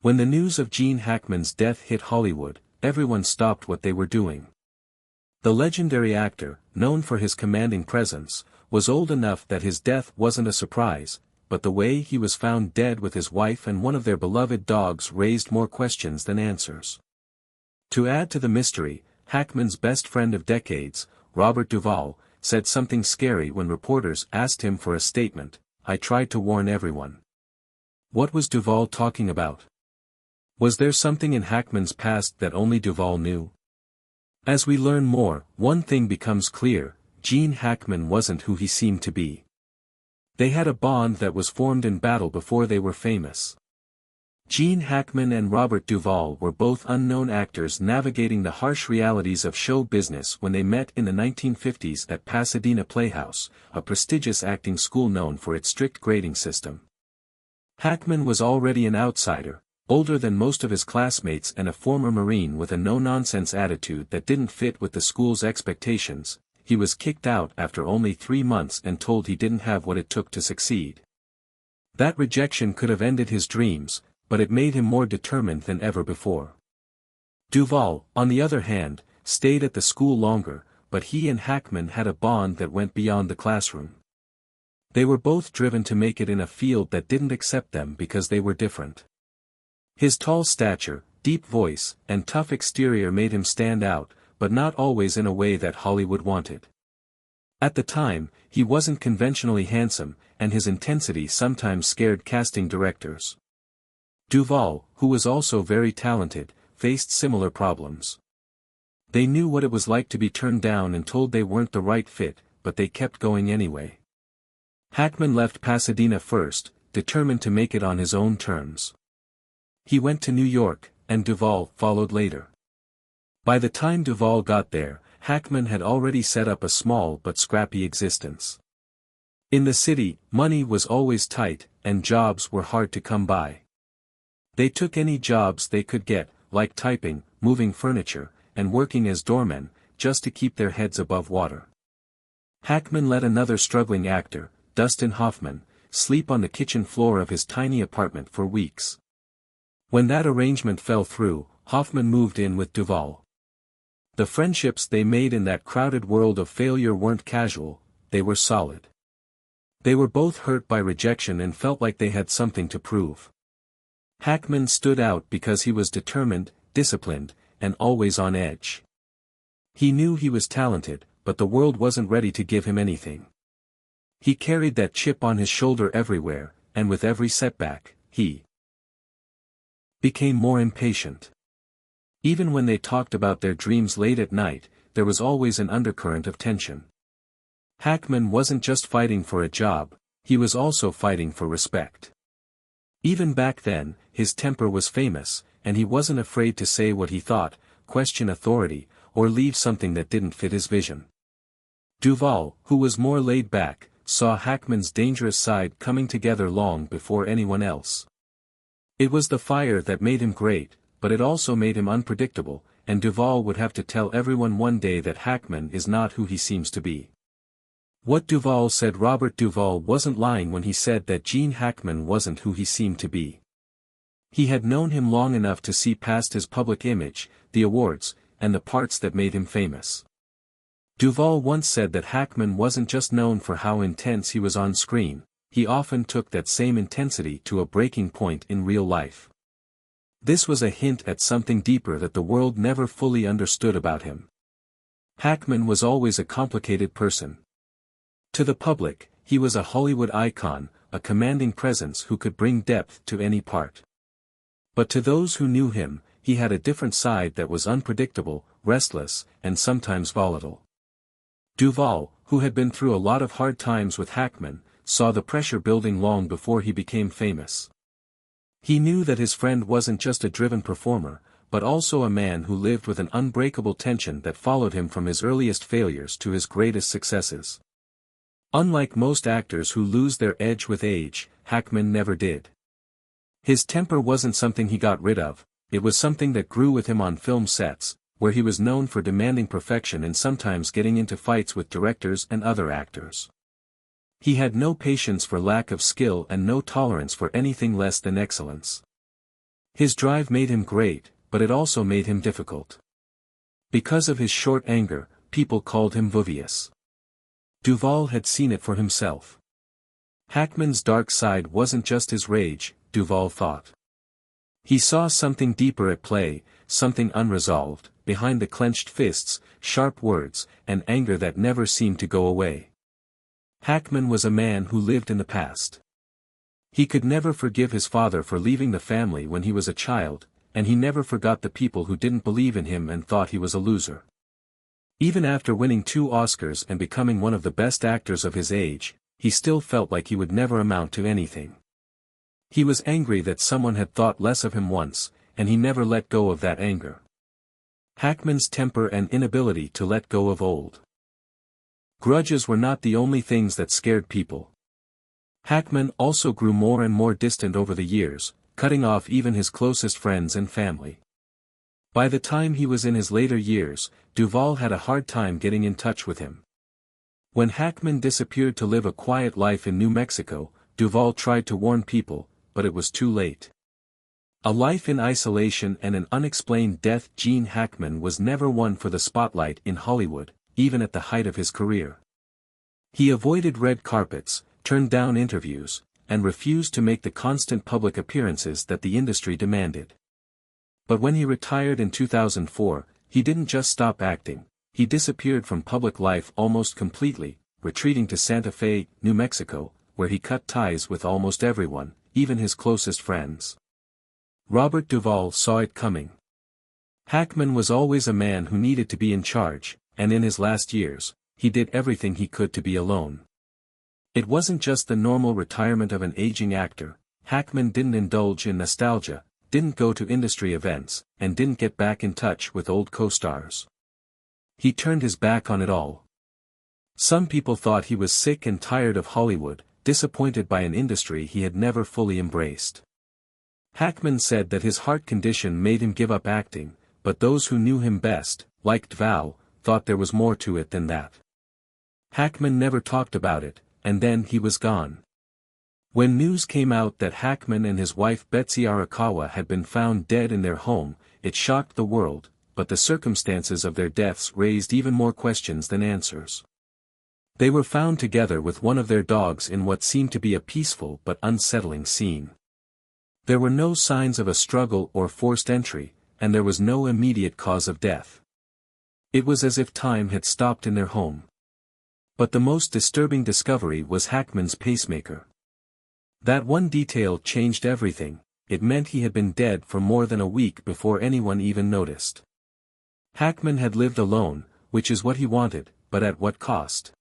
When the news of Gene Hackman's death hit Hollywood, everyone stopped what they were doing. The legendary actor, known for his commanding presence, was old enough that his death wasn't a surprise, but the way he was found dead with his wife and one of their beloved dogs raised more questions than answers. To add to the mystery, Hackman's best friend of decades, Robert Duvall, said something scary when reporters asked him for a statement. "I tried to warn everyone." What was Duvall talking about? Was there something in Hackman's past that only Duvall knew? As we learn more, one thing becomes clear: Gene Hackman wasn't who he seemed to be. They had a bond that was formed in battle before they were famous. Gene Hackman and Robert Duvall were both unknown actors navigating the harsh realities of show business when they met in the 1950s at Pasadena Playhouse, a prestigious acting school known for its strict grading system. Hackman was already an outsider, older than most of his classmates and a former Marine with a no-nonsense attitude that didn't fit with the school's expectations. He was kicked out after only 3 months and told he didn't have what it took to succeed. That rejection could have ended his dreams, but it made him more determined than ever before. Duvall, on the other hand, stayed at the school longer, but he and Hackman had a bond that went beyond the classroom. They were both driven to make it in a field that didn't accept them because they were different. His tall stature, deep voice, and tough exterior made him stand out, but not always in a way that Hollywood wanted. At the time, he wasn't conventionally handsome, and his intensity sometimes scared casting directors. Duvall, who was also very talented, faced similar problems. They knew what it was like to be turned down and told they weren't the right fit, but they kept going anyway. Hackman left Pasadena first, determined to make it on his own terms. He went to New York, and Duvall followed later. By the time Duvall got there, Hackman had already set up a small but scrappy existence. In the city, money was always tight, and jobs were hard to come by. They took any jobs they could get, like typing, moving furniture, and working as doormen, just to keep their heads above water. Hackman let another struggling actor, Dustin Hoffman, sleep on the kitchen floor of his tiny apartment for weeks. When that arrangement fell through, Hoffman moved in with Duvall. The friendships they made in that crowded world of failure weren't casual, they were solid. They were both hurt by rejection and felt like they had something to prove. Hackman stood out because he was determined, disciplined, and always on edge. He knew he was talented, but the world wasn't ready to give him anything. He carried that chip on his shoulder everywhere, and with every setback, he became more impatient. Even when they talked about their dreams late at night, there was always an undercurrent of tension. Hackman wasn't just fighting for a job, he was also fighting for respect. Even back then, his temper was famous, and he wasn't afraid to say what he thought, question authority, or leave something that didn't fit his vision. Duvall, who was more laid back, saw Hackman's dangerous side coming together long before anyone else. It was the fire that made him great, but it also made him unpredictable, and Duvall would have to tell everyone one day that Hackman is not who he seems to be. What Duvall said. Robert Duvall wasn't lying when he said that Gene Hackman wasn't who he seemed to be. He had known him long enough to see past his public image, the awards, and the parts that made him famous. Duvall once said that Hackman wasn't just known for how intense he was on screen, he often took that same intensity to a breaking point in real life. This was a hint at something deeper that the world never fully understood about him. Hackman was always a complicated person. To the public, he was a Hollywood icon, a commanding presence who could bring depth to any part. But to those who knew him, he had a different side that was unpredictable, restless, and sometimes volatile. Duvall, who had been through a lot of hard times with Hackman, saw the pressure building long before he became famous. He knew that his friend wasn't just a driven performer, but also a man who lived with an unbreakable tension that followed him from his earliest failures to his greatest successes. Unlike most actors who lose their edge with age, Hackman never did. His temper wasn't something he got rid of, it was something that grew with him on film sets, where he was known for demanding perfection and sometimes getting into fights with directors and other actors. He had no patience for lack of skill and no tolerance for anything less than excellence. His drive made him great, but it also made him difficult. Because of his short anger, people called him Vuvius. Duvall had seen it for himself. Hackman's dark side wasn't just his rage, Duvall thought. He saw something deeper at play, something unresolved, behind the clenched fists, sharp words, and anger that never seemed to go away. Hackman was a man who lived in the past. He could never forgive his father for leaving the family when he was a child, and he never forgot the people who didn't believe in him and thought he was a loser. Even after winning 2 Oscars and becoming one of the best actors of his age, he still felt like he would never amount to anything. He was angry that someone had thought less of him once, and he never let go of that anger. Hackman's temper and inability to let go of old grudges were not the only things that scared people. Hackman also grew more and more distant over the years, cutting off even his closest friends and family. By the time he was in his later years, Duvall had a hard time getting in touch with him. When Hackman disappeared to live a quiet life in New Mexico, Duvall tried to warn people, but it was too late. A life in isolation and an unexplained death. Gene Hackman was never one for the spotlight in Hollywood, even at the height of his career. He avoided red carpets, turned down interviews, and refused to make the constant public appearances that the industry demanded. But when he retired in 2004, he didn't just stop acting, he disappeared from public life almost completely, retreating to Santa Fe, New Mexico, where he cut ties with almost everyone, even his closest friends. Robert Duvall saw it coming. Hackman was always a man who needed to be in charge, and in his last years, he did everything he could to be alone. It wasn't just the normal retirement of an aging actor. Hackman didn't indulge in nostalgia, didn't go to industry events, and didn't get back in touch with old co-stars. He turned his back on it all. Some people thought he was sick and tired of Hollywood, disappointed by an industry he had never fully embraced. Hackman said that his heart condition made him give up acting, but those who knew him best, like Duvall, thought there was more to it than that. Hackman never talked about it, and then he was gone. When news came out that Hackman and his wife Betsy Arakawa had been found dead in their home, it shocked the world, but the circumstances of their deaths raised even more questions than answers. They were found together with one of their dogs in what seemed to be a peaceful but unsettling scene. There were no signs of a struggle or forced entry, and there was no immediate cause of death. It was as if time had stopped in their home. But the most disturbing discovery was Hackman's pacemaker. That one detail changed everything. It meant he had been dead for more than a week before anyone even noticed. Hackman had lived alone, which is what he wanted, but at what cost?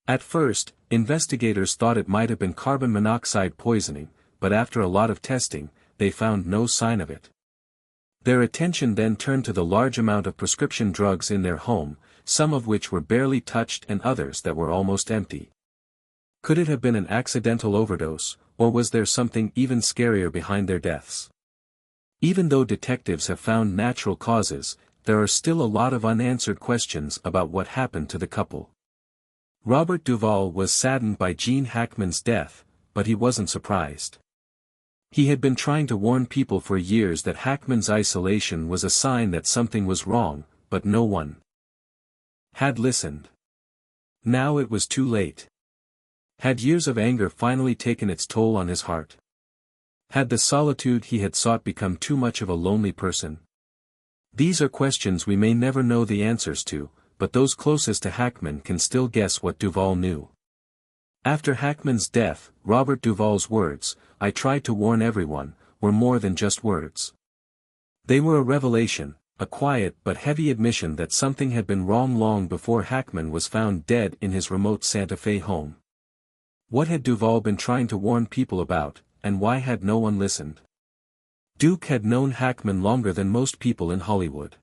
At first, investigators thought it might have been carbon monoxide poisoning, but after a lot of testing, they found no sign of it. Their attention then turned to the large amount of prescription drugs in their home, some of which were barely touched and others that were almost empty. Could it have been an accidental overdose, or was there something even scarier behind their deaths? Even though detectives have found natural causes, there are still a lot of unanswered questions about what happened to the couple. Robert Duvall was saddened by Gene Hackman's death, but he wasn't surprised. He had been trying to warn people for years that Hackman's isolation was a sign that something was wrong, but no one had listened. Now it was too late. Had years of anger finally taken its toll on his heart? Had the solitude he had sought become too much of a lonely person? These are questions we may never know the answers to, but those closest to Hackman can still guess what Duvall knew. After Hackman's death, Robert Duvall's words, "I tried to warn everyone," were more than just words. They were a revelation, a quiet but heavy admission that something had been wrong long before Hackman was found dead in his remote Santa Fe home. What had Duvall been trying to warn people about, and why had no one listened? Duke had known Hackman longer than most people in Hollywood.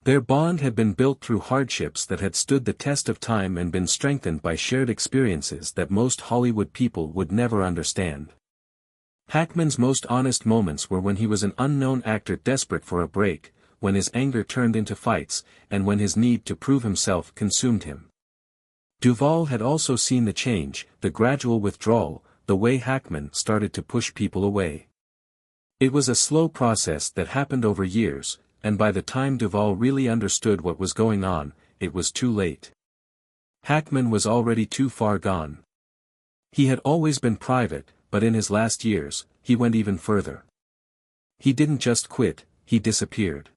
Their bond had been built through hardships that had stood the test of time and been strengthened by shared experiences that most Hollywood people would never understand. Hackman's most honest moments were when he was an unknown actor desperate for a break, when his anger turned into fights, and when his need to prove himself consumed him. Duvall had also seen the change, the gradual withdrawal, the way Hackman started to push people away. It was a slow process that happened over years, and by the time Duvall really understood what was going on, it was too late. Hackman was already too far gone. He had always been private, but in his last years, he went even further. He didn't just quit, he disappeared.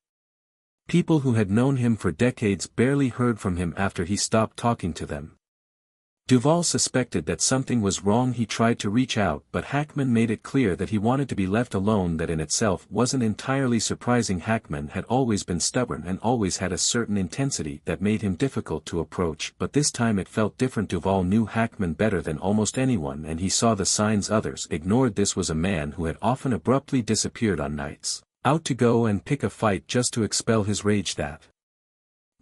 People who had known him for decades barely heard from him after he stopped talking to them. Duvall suspected that something was wrong. He tried to reach out, but Hackman made it clear that he wanted to be left alone. That in itself wasn't entirely surprising. Hackman had always been stubborn and always had a certain intensity that made him difficult to approach, but this time it felt different. Duvall knew Hackman better than almost anyone, and he saw the signs others ignored. This was a man who had often abruptly disappeared on nights, out to go and pick a fight just to expel his rage. That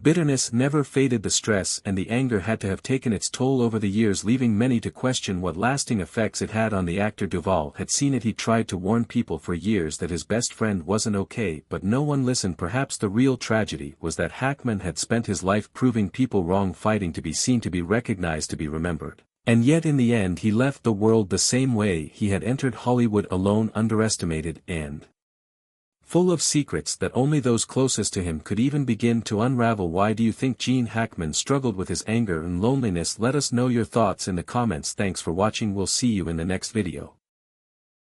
bitterness never faded. The stress and the anger had to have taken its toll over the years, leaving many to question what lasting effects it had on the actor. Duvall had seen it. He tried to warn people for years that his best friend wasn't okay, but no one listened. Perhaps the real tragedy was that Hackman had spent his life proving people wrong, fighting to be seen, to be recognized, to be remembered. And yet in the end he left the world the same way he had entered Hollywood, alone, underestimated, and full of secrets that only those closest to him could even begin to unravel. Why do you think Gene Hackman struggled with his anger and loneliness? Let us know your thoughts in the comments. Thanks for watching. We'll see you in the next video.